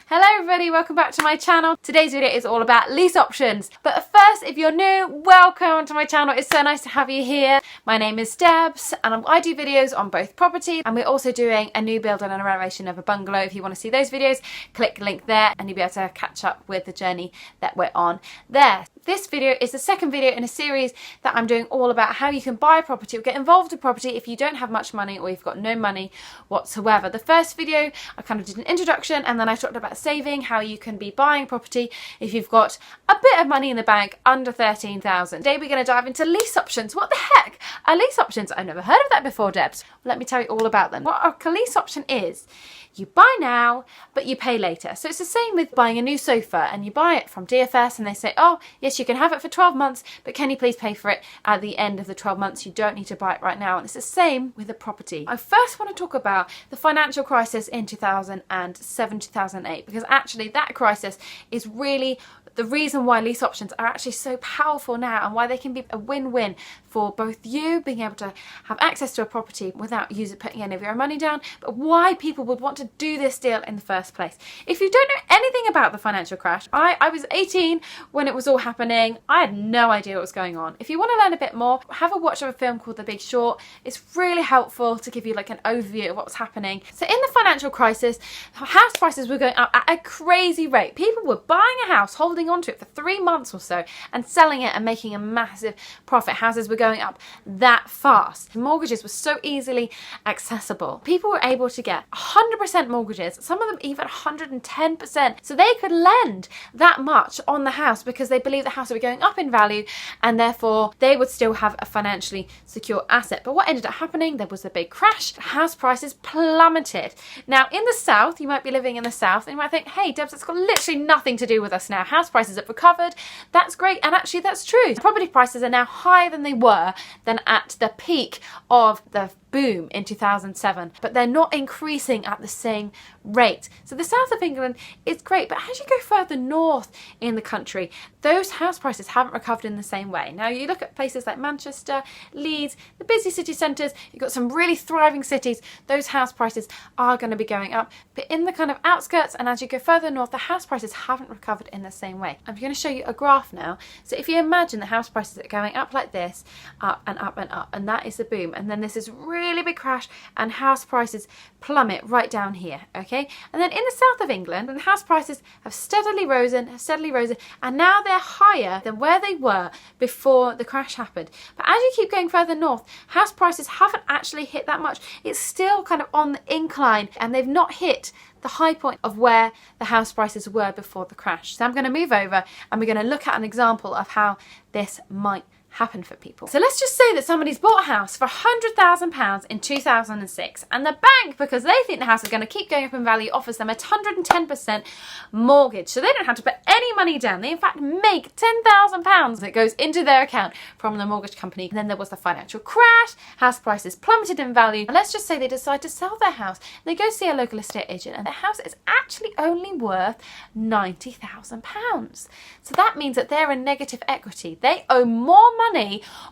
Hello everybody, welcome back to my channel. Today's video is all about lease options. But first, if you're new, welcome to my channel. It's so nice to have you here. My name is Debs and I do videos on both property, and we're also doing a new build and a renovation of a bungalow. If you want to see those videos, click the link there and you'll be able to catch up with the journey that we're on there. This video is the second video in a series that I'm doing all about how you can buy a property or get involved in property if you don't have much money or you've got no money whatsoever. The first video, I kind of did an introduction and then I talked about saving, how you can be buying property if you've got a bit of money in the bank under 13,000. Today we're going to dive into lease options. What the heck are lease options? I've never heard of that before, Debs. Well, let me tell you all about them. What a lease option is, you buy now, but you pay later. So it's the same with buying a new sofa, and you buy it from DFS and they say, oh, yes, you can have it for 12 months, but can you please pay for it at the end of the 12 months? You don't need to buy it right now. And it's the same with a property. I first want to talk about the financial crisis in 2007, 2008, because actually that crisis is really the reason why lease options are actually so powerful now, and why they can be a win-win for both you being able to have access to a property without you putting any of your own money down, but why people would want to do this deal in the first place. If you don't know anything about the financial crash, I was 18 when it was all happening. I had no idea what was going on. If you want to learn a bit more, have a watch of a film called The Big Short. It's really helpful to give you like an overview of what was happening. So in the financial crisis, house prices were going up at a crazy rate. People were buying a house, holding onto it for 3 months or so and selling it and making a massive profit. Houses were going up that fast. Mortgages were so easily accessible. People were able to get 100% mortgages, some of them even 110%. So they could lend that much on the house because they believed the house would be going up in value, and therefore they would still have a financially secure asset. But what ended up happening, there was a big crash. House prices plummeted. Now in the south, you might be living in the south and you might think, hey Debs, it's got literally nothing to do with us now. House prices have recovered. That's great. And actually that's true. Property prices are now higher than they were than at the peak of the boom in 2007, but they're not increasing at the same rate. So the south of England is great, but as you go further north in the country, those house prices haven't recovered in the same way. Now you look at places like Manchester, Leeds, the busy city centres, you've got some really thriving cities, those house prices are going to be going up, but in the kind of outskirts and as you go further north, the house prices haven't recovered in the same way. I'm going to show you a graph now. So if you imagine the house prices are going up like this, up and up and up, and that is the boom, and then this is really big crash and house prices plummet right down here, okay? And then in the south of England, the house prices have steadily risen, and now they're higher than where they were before the crash happened. But as you keep going further north, house prices haven't actually hit that much. It's still kind of on the incline, and they've not hit the high point of where the house prices were before the crash. So I'm going to move over and we're going to look at an example of how this might happen for people. So let's just say that somebody's bought a house for £100,000 in 2006, and the bank, because they think the house is going to keep going up in value, offers them a 110% mortgage. So they don't have to put any money down. They in fact make £10,000 that goes into their account from the mortgage company. And then there was the financial crash, house prices plummeted in value. And let's just say they decide to sell their house. They go see a local estate agent and their house is actually only worth £90,000. So that means that they're in negative equity. They owe more money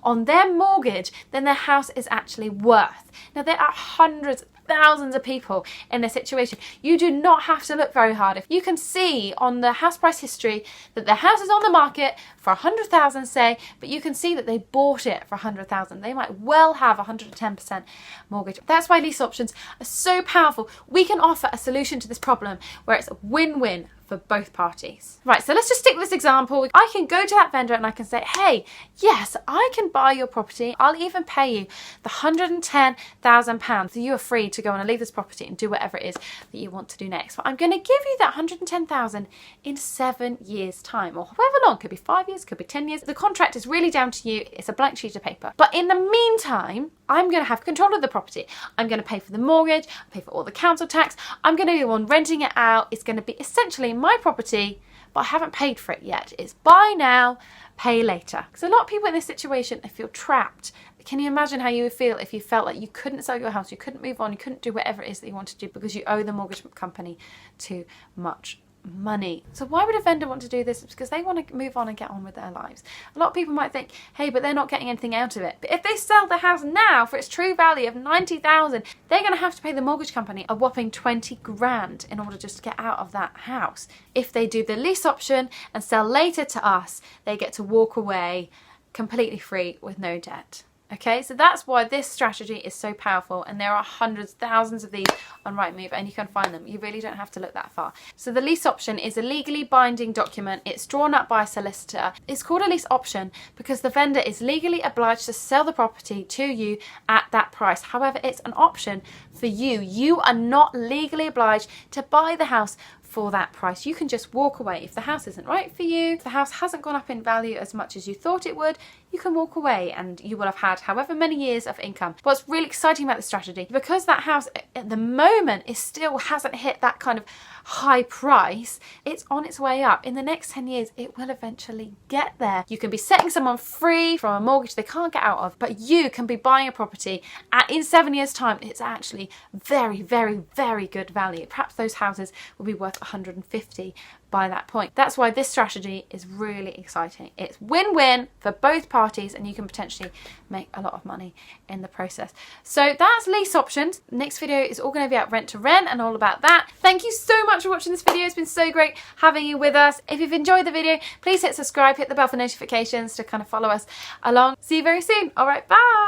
on their mortgage than their house is actually worth. Now there are hundreds, thousands of people in this situation. You do not have to look very hard. If you can see on the house price history that the house is on the market for 100,000, say, but you can see that they bought it for 100,000. They might well have 110% mortgage. That's why lease options are so powerful. We can offer a solution to this problem where it's a win-win for both parties. Right, so let's just stick with this example. I can go to that vendor and I can say, hey, yes, I can buy your property. I'll even pay you the £110,000. So you are free to go on and leave this property and do whatever it is that you want to do next. But I'm going to give you that £110,000 in 7 years' time, or however long. Could be 5 years, could be 10 years. The contract is really down to you. It's a blank sheet of paper. But in the meantime, I'm going to have control of the property. I'm going to pay for the mortgage, pay for all the council tax. I'm going to be the one renting it out. It's going to be essentially my property, but I haven't paid for it yet. It's buy now, pay later. Because a lot of people in this situation, they feel trapped. Can you imagine how you would feel if you felt like you couldn't sell your house, you couldn't move on, you couldn't do whatever it is that you want to do because you owe the mortgage company too much money. So why would a vendor want to do this? It's because they want to move on and get on with their lives. A lot of people might think, hey, but they're not getting anything out of it. But if they sell the house now for its true value of 90,000, they're going to have to pay the mortgage company a whopping 20 grand in order just to get out of that house. If they do the lease option and sell later to us, they get to walk away completely free with no debt. Okay, so that's why this strategy is so powerful, and there are hundreds, thousands of these on Rightmove, and you can find them. You really don't have to look that far. So the lease option is a legally binding document. It's drawn up by a solicitor. It's called a lease option because the vendor is legally obliged to sell the property to you at that price. However, it's an option for you. You are not legally obliged to buy the house for that price. You can just walk away. If the house isn't right for you, if the house hasn't gone up in value as much as you thought it would, you can walk away and you will have had however many years of income. What's really exciting about this strategy, because that house at the moment is still hasn't hit that kind of high price, it's on its way up. In the next 10 years, it will eventually get there. You can be setting someone free from a mortgage they can't get out of, but you can be buying a property in 7 years' time. It's actually very, very, very good value. Perhaps those houses will be worth 150 by that point. That's why this strategy is really exciting. It's win-win for both parties, and you can potentially make a lot of money in the process. So that's lease options. Next video is all going to be about rent to rent and all about that. Thank you so much for watching this video. It's been so great having you with us. If you've enjoyed the video, please hit subscribe, hit the bell for notifications to kind of follow us along. See you very soon. All right, bye.